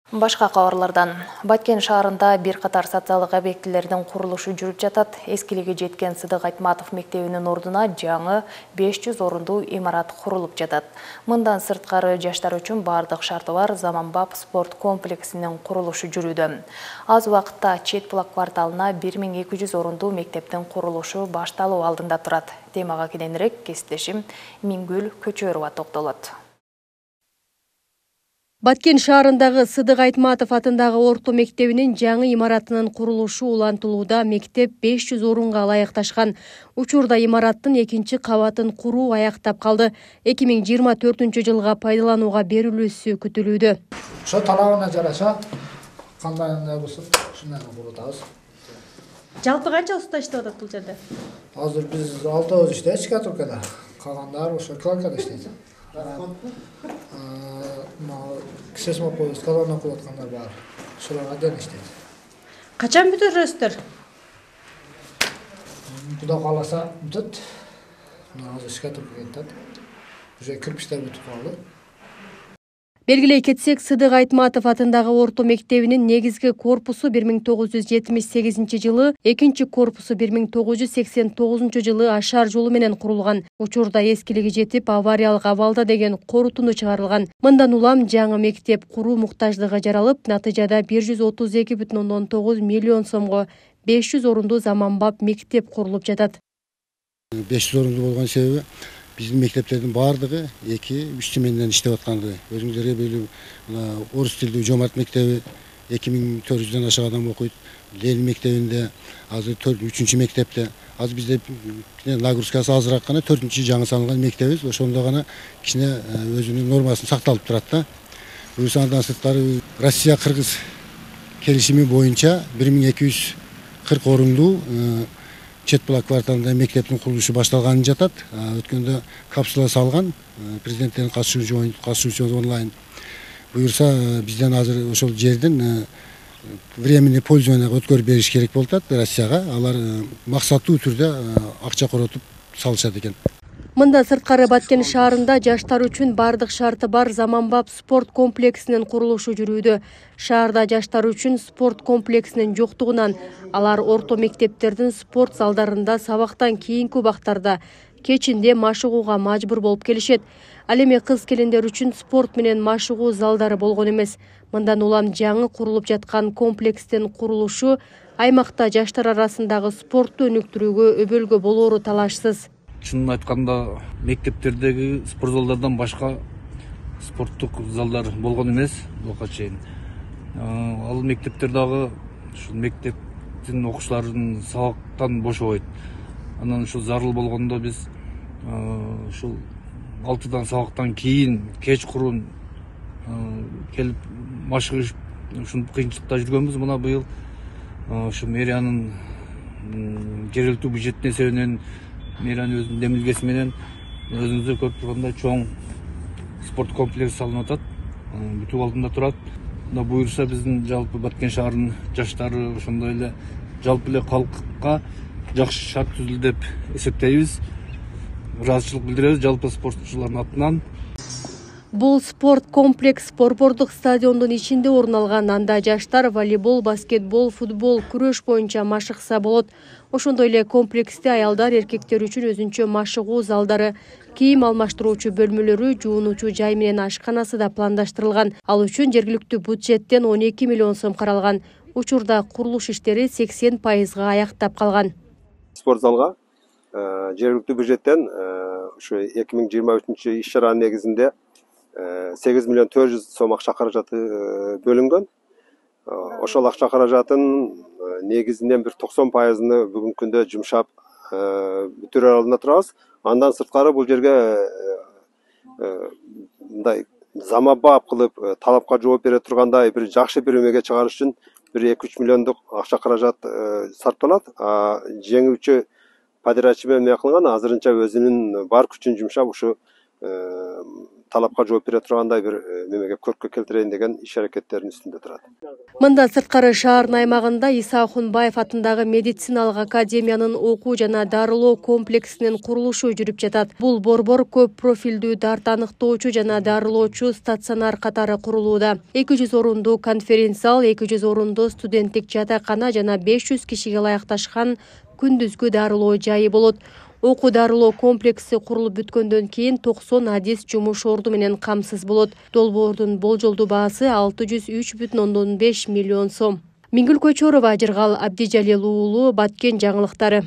Башка кабарлардан Баткен шаарында бир катар социалдык объектилердин курулушу жүрүп жатат. Эскилиги жеткен Сыдык Айтматов мектебинин ордуна жаңы 500 орундуу имарат курулуп жатат. Мындан сырткары жаштар үчүн бардык шарты бар заманбап спорт комплексинин курулушу жүрүүдө. Аз убакытта Чет Булак кварталына 1200 орундуу мектептин курулушу башталуу алдында турат. Темага кененирээк кесиптешим Мингүл Көчөрова токтолот. Баткен шаарындагы Сыдык Айтматов атындагы орто мектебинин жаңы имаратынын курулушу улантылууда. Мектеп 500 орунга ылайыкташкан. Учурда имараттын экинчи кабатын куруу аяктап калды. 2024-жылга пайдаланууга берилүүсү күтүлүүдө. Ошо талабына жараша кандай болсо ушуну курутабыз. Жалпы канча уста иштеп атат бул жерде? Азыр биз 6 иштейбиз шкатуркада. Калгандары ошо кланкада иштейт. Кисес мокойбуз, колонна кылып аткандар бар. Ошолор аден иштейт. Качан бүтүрөсүздөр? Кудай кааласа бүтөт. Азыр шкатурка кетет. Уже кирпичтер бүтүп калды. Белгилей кетсек, Сыдык Айтматов атындагы орто мектебинин негизги корпусу 1978 жылы, экинчи корпусу 1989 жылы ашар жолу менен курулган. Учурда эскилиги жетип, авариялык абалда деген корутуну чыгарылган. Мындан улам жаңы мектеп куруу муктаждыгы жаралып, натыйжада 132,9 миллион сомго 500 орундуу заманбап мектеп курулуп жатат. 500 орундуу болгон себеби биздин мектептердин баардыгы 2-3 тименен иштеп атканды. Өзүңүздөр белүү, орус тилдүү Жомарт мектеби 2400дөн ашык адам окуйт. Ленин мектебинде азыр 3-үчү мектепте. Азыр бизде нагрузкасы азыраак гана 4-үчү жаңы салынган мектебиз. Ошондо гана кичине өзүнүн нормасын сакталып турат да. Буюрса андан сырткары Россия-Кыргыз келишими боюнча 1240 орундуу Чет Булак кварталында мектептин курулушу башталганын жатат. Өткөндө капсула салган, президенттин катышуусу онлайн. Буюрса бизден азыр ошол жерден временный пользованияга өткөрүп бериш керек болуп атат Россияга. Алар максаттуу түрдө акча коротуп салышат экен. Мындан сырткары Баткен шаарында жаштар үчүн бардык шарты бар заманбап спорт комплексинин курулушу жүрүүдө. Шаарда жаштар үчүн спорт комплексинин жоктугунан алар орто мектептердин спорт залдарында сабактан кийинки убактарда кечинде машыгууга мажбур болуп келишет. Ал эми кыз келиндер үчүн спорт менен машыгуу залдары болгон эмес. Мындан улам жаңы курулуп жаткан комплекстин курулушу аймакта жаштар арасындагы спортту өнүктүрүүгө өбөлгө болоору талашсыз. Чынын айтканда, мектептердеги спорт залдардан башка спорттук залдар болгон эмес буга чейин. Ал мектептер дагы ушул мектептин окуучуларын сабактан бошобойт. Анан ушул зарыл болгондо биз ушул 6-дан сабактан кийин кечкурун келип машыгыш ушинтип кыйынчылыкта жүргөнбүз. Мына быйыл ушу мэриянын жергиликтүү бюджеттин эсебинен мэриянын өзүнүн демилгеси менен өзүңүздөр көрүп тургандай чоң спорт комплекси салынып атат. Бүтүп алдында турат. Мына буюрса биздин жалпы Баткен шаарынын жаштары ошондой эле жалпы эле калкка жакшы шарт түзүлдү деп эсептейбиз. Ыраазычылык билдиребиз жалпы спортчулардын атынан. Бул спорт комплекс борбордук стадиондун ичинде орун алган. Анда жаштар волейбол, баскетбол, футбол, күрөш боюнча машыкса болот. Ошондой эле комплексте аялдар, эркектер үчүн өзүнчө машыгуу залдары, кийим алмаштыруучу бөлмөлөрү, жуунуучу жай менен ашканасы да пландаштырылган. Ал үчүн жергиликтүү бюджеттен 12 миллион сом каралган. Учурда курулуш иштери 80%га аяктап калган. Спорт залга жергиликтүү бюджеттен ушу 2023 иш-чаранын негизинде 8 миллион 400 сом акча каражаты бөлүнгөн. Ошол акча каражатын негизинен бир 90%ны бүгүнкү күндө жумшап бүтүрөр алдында турабыз. Андан сырткары бул жерге мындай заманбап кылып талапка жооп бере тургандай бир жакшы бирөмөгө чыгарыш үчүн бир 2-3 миллиондук акча каражат сарпталат. Жеңүүчү подрядчы менен кылган азырынча өзүнүн бар күчүн жумшап ушу талапка жооп бере тургандай бир немеге көрккө келтирейин деген иш аракеттердин үстүндө турат. Мында сырткары шаарынын аймагында Иса Ахунбаев атындагы медициналык академиянын окуу жана дарылоо комплексинин курулушу жүрүп жатат. Бул борбор көп профилдүү дарт аныктоочу жана дарылоочу стационар катары курулууда. 200 орундуу конференц-зал, 200 орундуу студенттик жатакана жана 500 кишиге ылайыкташкан күндүзгү дарылоо жайы болот. Окуу дарылоо комплекси курулуп бүткөндөн кийин 90 адис жумуш орду менен камсыз болот. Долбоордун болжолдуу баасы 603,5 миллион сом. Миңгүл Көчөрова, Ажыргал Абдижалил уулу, Баткен жаңылыктары.